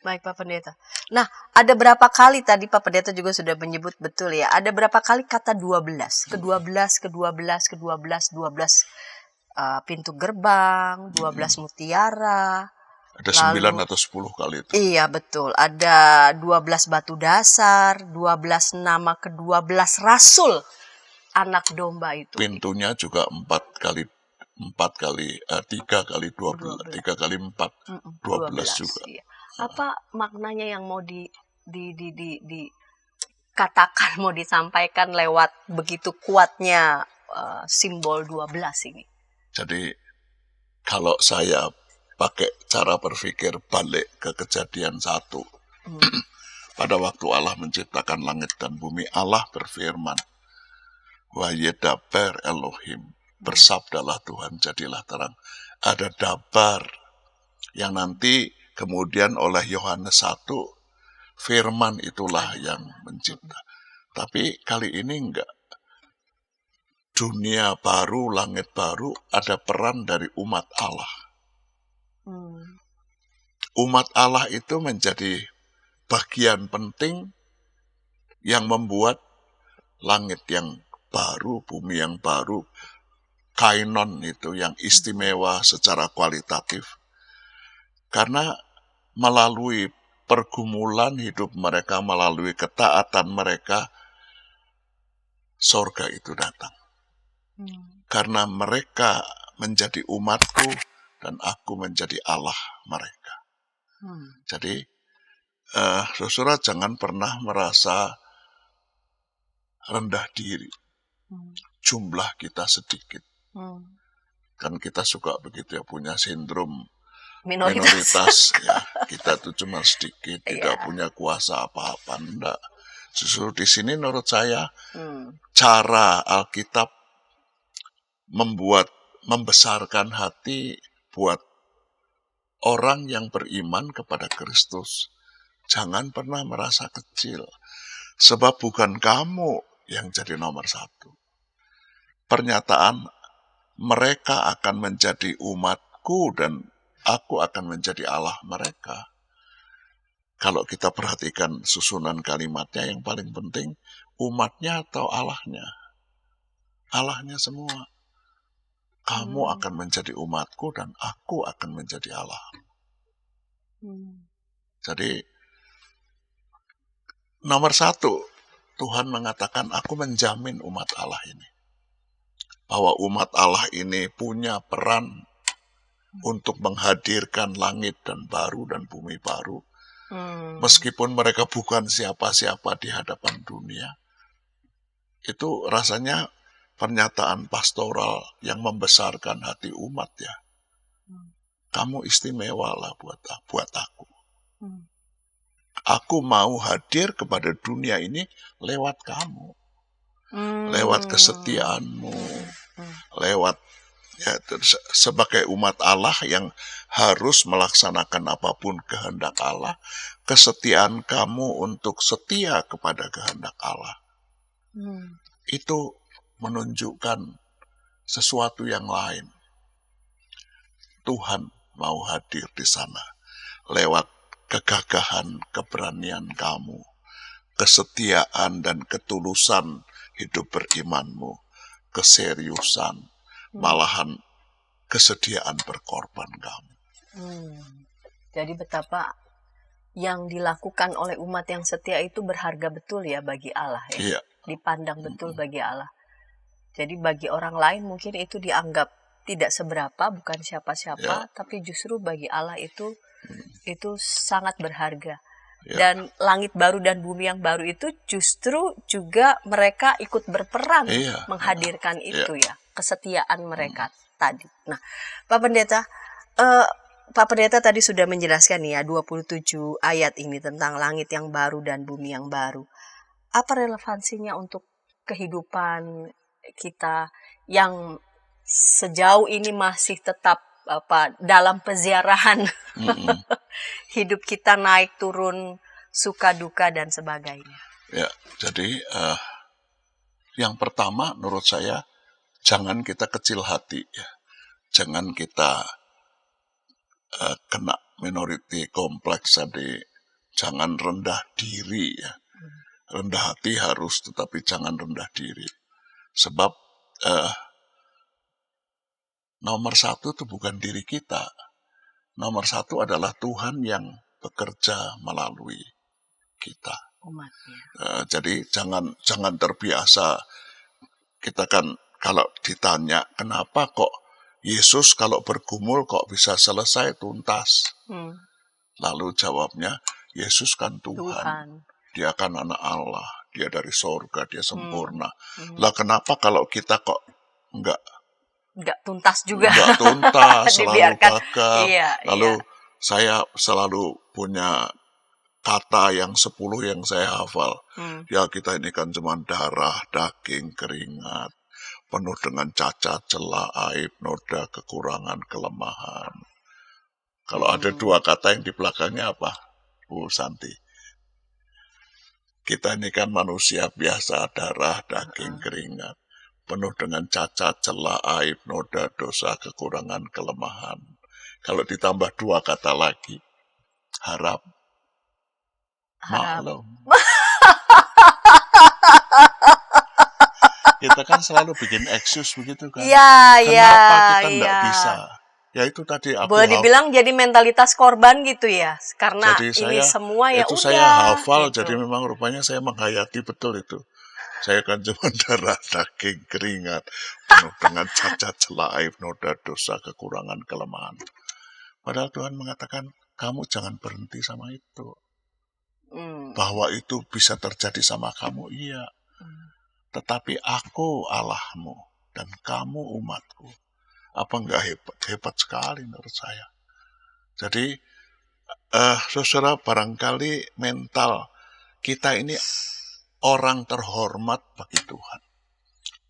Baik Pak Pendeta. Nah, ada berapa kali tadi Pak Pendeta juga sudah menyebut betul ya. Ada berapa kali kata 12? Ke-12, 12 pintu gerbang, 12 mutiara. Ada 9 atau 10 kali itu. Iya betul. Ada 12 batu dasar, 12 nama ke-12 rasul anak domba itu. Pintunya juga 3 kali 12, 3 kali 4, 12 juga. Iya. Apa maknanya yang mau dikatakan, mau disampaikan lewat begitu kuatnya simbol 12 ini? Jadi kalau saya pakai cara berpikir balik ke Kejadian 1, pada waktu Allah menciptakan langit dan bumi, Allah berfirman, Wayedaber Elohim, bersabdalah Tuhan, jadilah terang. Ada dabar yang nanti kemudian oleh Yohanes 1, firman itulah yang mencipta. Tapi kali ini enggak. Dunia baru, langit baru, ada peran dari umat Allah. Umat Allah itu menjadi bagian penting yang membuat langit yang baru, bumi yang baru, kainon itu yang istimewa secara kualitatif. Karena melalui pergumulan hidup mereka, melalui ketaatan mereka, sorga itu datang. Karena mereka menjadi umatku dan aku menjadi Allah mereka. Jadi, saudara jangan pernah merasa rendah diri. Jumlah kita sedikit. Kan kita suka begitu ya, punya sindrom minoritas ya. Kita tuh cuma sedikit, tidak punya kuasa apa-apa. Enggak. Justru di sini menurut saya cara Alkitab membesarkan hati buat orang yang beriman kepada Kristus. Jangan pernah merasa kecil. Sebab bukan kamu yang jadi nomor 1. Pernyataan mereka akan menjadi umatku dan aku akan menjadi Allah mereka. Kalau kita perhatikan susunan kalimatnya, yang paling penting umatnya atau Allahnya? Allahnya semua. Kamu akan menjadi umatku dan aku akan menjadi Allah. Jadi nomor 1, Tuhan mengatakan aku menjamin umat Allah ini. Bahwa umat Allah ini punya peran untuk menghadirkan langit dan baru dan bumi baru. Meskipun mereka bukan siapa-siapa di hadapan dunia. Itu rasanya pernyataan pastoral yang membesarkan hati umat ya. Kamu istimewa lah buat aku. Aku mau hadir kepada dunia ini lewat kamu. Lewat kesetiaanmu. Lewat ya, sebagai umat Allah yang harus melaksanakan apapun kehendak Allah. Kesetiaan kamu untuk setia kepada kehendak Allah. Itu menunjukkan sesuatu yang lain. Tuhan mau hadir di sana lewat kegagahan, keberanian kamu, kesetiaan dan ketulusan hidup berimanmu, keseriusan, malahan kesediaan berkorban kamu. Jadi betapa yang dilakukan oleh umat yang setia itu berharga betul ya bagi Allah ya. Iya. Dipandang betul bagi Allah. Jadi bagi orang lain mungkin itu dianggap tidak seberapa, bukan siapa-siapa, tapi justru bagi Allah itu sangat berharga. Dan langit baru dan bumi yang baru itu justru juga mereka ikut berperan menghadirkan itu ya, kesetiaan mereka tadi. Nah, Pak Pendeta tadi sudah menjelaskan ya 27 ayat ini tentang langit yang baru dan bumi yang baru. Apa relevansinya untuk kehidupan kita yang sejauh ini masih tetap dalam peziarahan hidup kita naik turun, suka duka dan sebagainya. Ya, jadi yang pertama menurut saya jangan kita kecil hati ya. Jangan kita kena minority kompleks tadi, jangan rendah diri ya. Rendah hati harus, tetapi jangan rendah diri. Sebab nomor satu itu bukan diri kita. Nomor satu adalah Tuhan yang bekerja melalui kita. Umatnya. Jadi jangan terbiasa. Kita kan kalau ditanya kenapa kok Yesus kalau bergumul kok bisa selesai tuntas. Lalu jawabnya, Yesus kan Tuhan. Dia kan anak Allah. Dia dari sorga, dia sempurna. Lah kenapa kalau kita kok enggak tuntas juga. Enggak tuntas, selalu Dibiarkan. gagal. Iya, Lalu saya selalu punya kata yang 10 yang saya hafal. Ya kita ini kan cuma darah, daging, keringat. Penuh dengan cacat, celah, aib, noda, kekurangan, kelemahan. Kalau ada 2 kata yang di belakangnya apa, Bu Santi? Kita ini kan manusia biasa, darah, daging, keringat. Penuh dengan cacat, celah, aib, noda, dosa, kekurangan, kelemahan. Kalau ditambah 2 kata lagi, harap. Maklum. Kita kan selalu bikin excuse begitu kan. Iya, Kenapa kita enggak bisa? Ya itu tadi aku boleh dibilang jadi mentalitas korban gitu ya. Karena jadi ini saya, semua ya itu udah. saya hafal, gitu. jadi memang rupanya saya menghayati betul itu. Saya kan cuma darah, daging, keringat, penuh dengan cacat, celah, aib, noda, dosa, kekurangan, kelemahan. Padahal Tuhan mengatakan, kamu jangan berhenti sama itu. Bahwa itu bisa terjadi sama kamu, iya. Tetapi aku Allahmu dan kamu umatku. Apa enggak hebat? Hebat sekali menurut saya. Jadi, saudara, barangkali mental kita ini orang terhormat bagi Tuhan.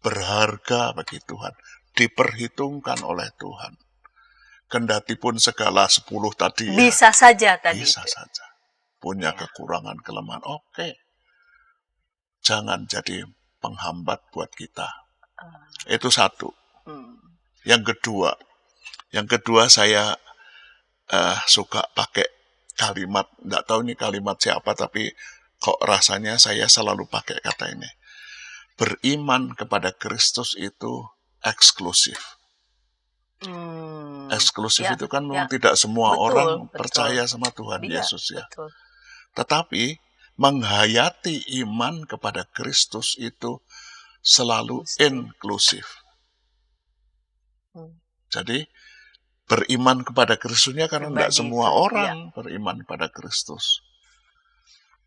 Berharga bagi Tuhan. Diperhitungkan oleh Tuhan. Kendatipun segala 10 tadi Bisa saja tadi. bisa saja. Punya kekurangan, kelemahan. Oke. Jangan jadi penghambat buat kita. Itu satu. Yang kedua saya suka pakai kalimat, enggak tahu ini kalimat siapa, tapi kok rasanya saya selalu pakai kata ini. Beriman kepada Kristus itu eksklusif. Eksklusif itu kan memang tidak semua orang percaya sama Tuhan Yesus ya. Betul. Tetapi menghayati iman kepada Kristus itu selalu inklusif. Jadi beriman kepada Kristusnya karena tidak semua orang beriman kepada Kristus.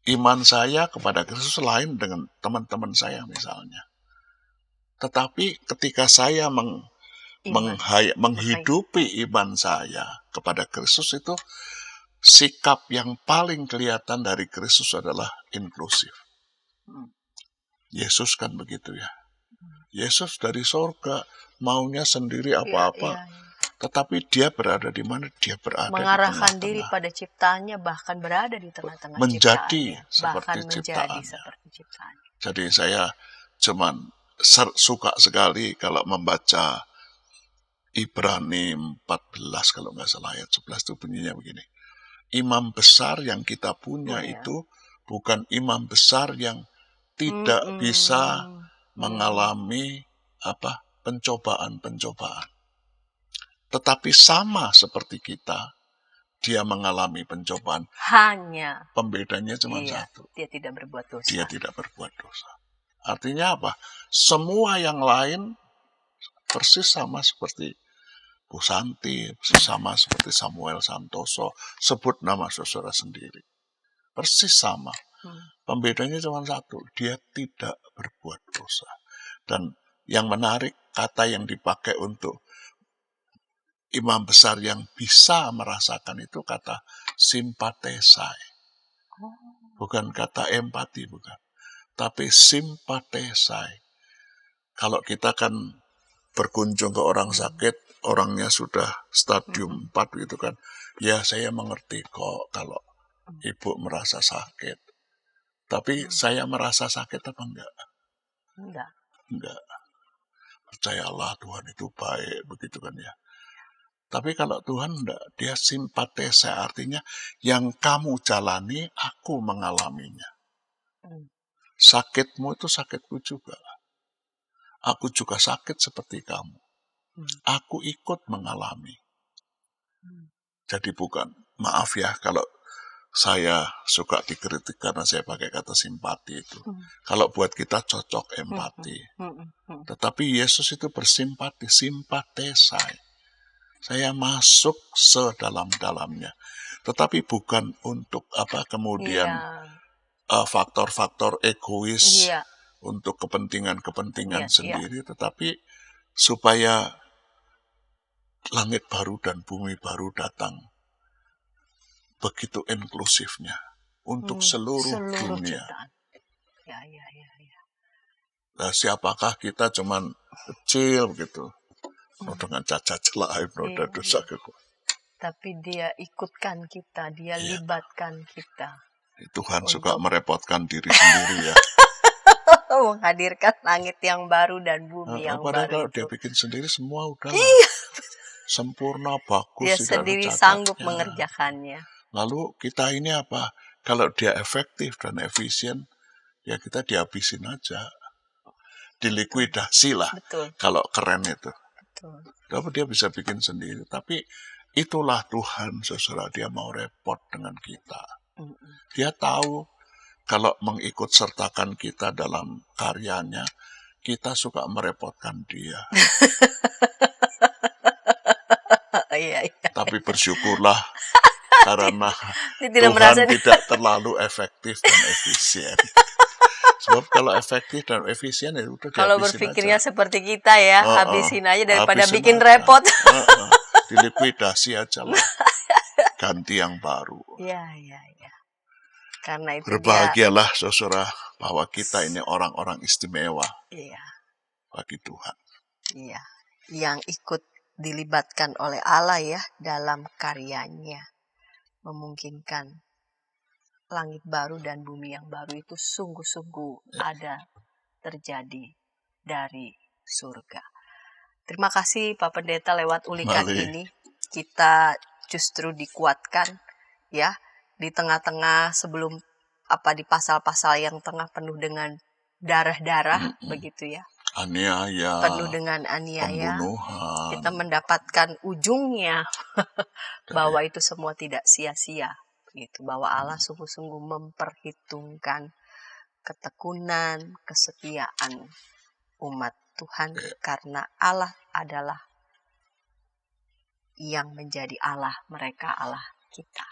Iman saya kepada Kristus lain dengan teman-teman saya misalnya. Tetapi ketika saya menghidupi iman saya kepada Kristus itu, sikap yang paling kelihatan dari Kristus adalah inklusif. Yesus kan begitu ya. Yesus dari sorga maunya sendiri apa-apa. Tetapi dia berada di mana? Dia berada mengarahkan di diri tengah-tengah. pada ciptaannya, bahkan berada di tengah-tengah Menjadi ciptaannya. seperti Bahkan ciptaannya. menjadi seperti ciptaannya. Jadi saya cuman suka sekali kalau membaca Ibrani 14 kalau nggak salah ayat 11 itu bunyinya begini. Imam besar yang kita punya itu bukan imam besar yang tidak bisa mengalami pencobaan-pencobaan. Tetapi sama seperti kita, dia mengalami pencobaan. Hanya Pembedanya cuma satu. dia tidak berbuat dosa. Dia tidak berbuat dosa. Artinya apa? Semua yang lain persis sama seperti Bu Santi, persis sama seperti Samuel Santoso. Sebut nama saudara sendiri. Persis sama. Pembedanya cuma satu. Dia tidak berbuat dosa. Dan yang menarik, kata yang dipakai untuk imam besar yang bisa merasakan itu kata simpatesai. Bukan kata empati, bukan. Tapi simpatesai. Kalau kita kan berkunjung ke orang sakit, orangnya sudah stadium 4 gitu kan. Ya saya mengerti kok kalau ibu merasa sakit. Tapi saya merasa sakit apa enggak? Enggak. Percayalah Tuhan itu baik, begitu kan ya. Tapi kalau Tuhan enggak, dia simpatesa, artinya yang kamu jalani, aku mengalaminya. Sakitmu itu sakitku juga. Aku juga sakit seperti kamu. Aku ikut mengalami. Jadi bukan, maaf ya kalau saya suka dikritik karena saya pakai kata simpati itu. Kalau buat kita cocok empati. Tetapi Yesus itu bersimpati, simpatesa. Saya masuk sedalam-dalamnya. Tetapi bukan untuk kemudian faktor-faktor egois untuk kepentingan-kepentingan sendiri, tetapi supaya langit baru dan bumi baru datang. Begitu inklusifnya untuk seluruh dunia. Nah, siapakah kita cuman kecil begitu, dengan cacat celah, noda dosa kekuatan. Tapi dia ikutkan kita, dia libatkan kita. Tuhan suka merepotkan diri sendiri ya. Menghadirkan langit yang baru dan bumi yang Padahal baru. kalau dia bikin sendiri semua udah sempurna, bagus. Dia tidak ada sendiri cacatnya. sanggup mengerjakannya. Lalu kita ini apa? Kalau dia efektif dan efisien, ya kita dihabisin aja. Dilikuidasi lah. Betul. Kalau keren itu. Betul. Tapi dia bisa bikin sendiri. Tapi itulah Tuhan, saudara. Dia mau repot dengan kita. Dia tahu kalau mengikut sertakan kita dalam karyanya, kita suka merepotkan dia. Tapi bersyukurlah karena Tuhan tidak terlalu efektif dan efisien. Sebab kalau efektif dan efisien ya udah dihabisin Kalau berpikirnya aja. seperti kita ya, habisin aja daripada Habisin bikin aja. repot. Dilikuidasi aja lah. Ganti yang baru. Iya. Karena itu Berbahagialah saudara bahwa kita ini orang-orang istimewa bagi Tuhan. Iya, yang ikut dilibatkan oleh Allah ya dalam karyanya, memungkinkan langit baru dan bumi yang baru itu sungguh-sungguh ada terjadi dari surga. Terima kasih Pak Pendeta, lewat ulikan ini kita justru dikuatkan ya di tengah-tengah sebelum di pasal-pasal yang tengah penuh dengan darah-darah begitu ya. Aniaya, Penuh dengan aniaya. pembunuhan. Kita mendapatkan ujungnya bahwa itu semua tidak sia-sia gitu, bahwa Allah sungguh-sungguh memperhitungkan ketekunan, kesetiaan umat Tuhan karena Allah adalah yang menjadi Allah mereka, Allah kita.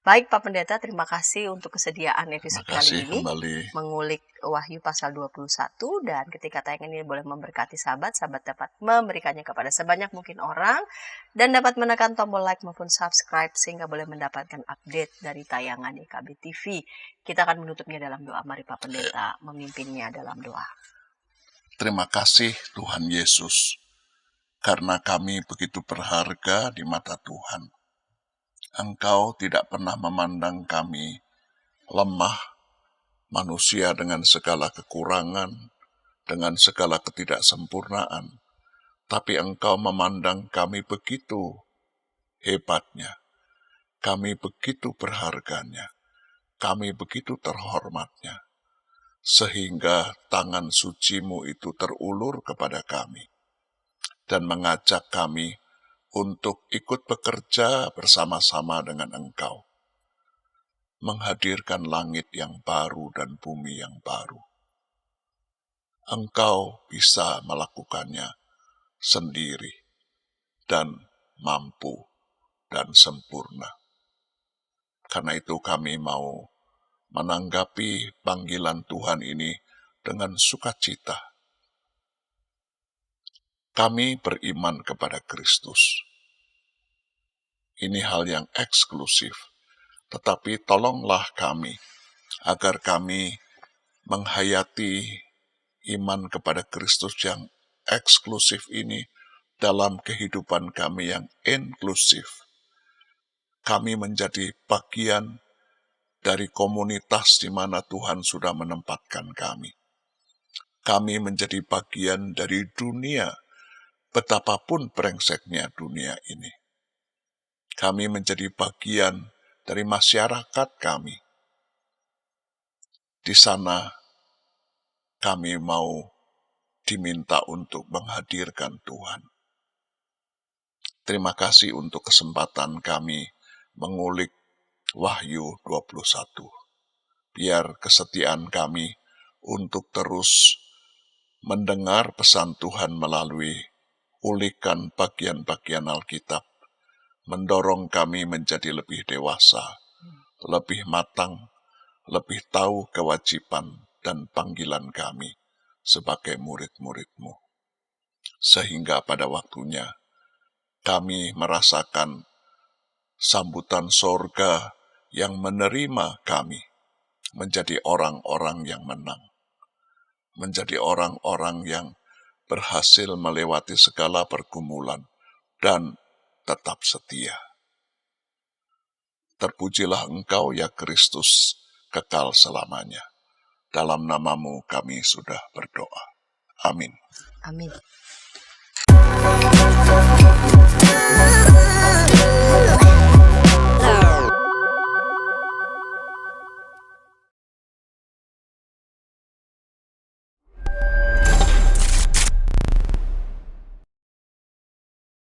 Baik Pak Pendeta, terima kasih untuk kesediaan episode kali ini kembali. mengulik Wahyu pasal 21, dan ketika tayangan ini boleh memberkati sahabat dapat memberikannya kepada sebanyak mungkin orang dan dapat menekan tombol like maupun subscribe sehingga boleh mendapatkan update dari tayangan IKB TV. Kita akan menutupnya dalam doa. Mari Pak Pendeta memimpinnya dalam doa. Terima kasih Tuhan Yesus, karena kami begitu berharga di mata Tuhan. Engkau tidak pernah memandang kami lemah, manusia dengan segala kekurangan, dengan segala ketidaksempurnaan. Tapi Engkau memandang kami begitu hebatnya, kami begitu berharganya, kami begitu terhormatnya, sehingga tangan suci-Mu itu terulur kepada kami, dan mengajak kami untuk ikut bekerja bersama-sama dengan Engkau, menghadirkan langit yang baru dan bumi yang baru. Engkau bisa melakukannya sendiri dan mampu dan sempurna. Karena itu kami mau menanggapi panggilan Tuhan ini dengan sukacita. Kami beriman kepada Kristus. Ini hal yang eksklusif, tetapi tolonglah kami agar kami menghayati iman kepada Kristus yang eksklusif ini dalam kehidupan kami yang inklusif. Kami menjadi bagian dari komunitas di mana Tuhan sudah menempatkan kami. Kami menjadi bagian dari dunia betapapun brengseknya dunia ini. Kami menjadi bagian dari masyarakat kami. Di sana kami mau diminta untuk menghadirkan Tuhan. Terima kasih untuk kesempatan kami mengulik Wahyu 21. Biar kesetiaan kami untuk terus mendengar pesan Tuhan melalui ulikan bagian-bagian Alkitab mendorong kami menjadi lebih dewasa, lebih matang, lebih tahu kewajiban dan panggilan kami sebagai murid-murid-Mu. Sehingga pada waktunya kami merasakan sambutan sorga yang menerima kami menjadi orang-orang yang menang, menjadi orang-orang yang berhasil melewati segala pergumulan dan tetap setia. Terpujilah Engkau ya Kristus kekal selamanya. Dalam nama-Mu kami sudah berdoa. Amin. Amin.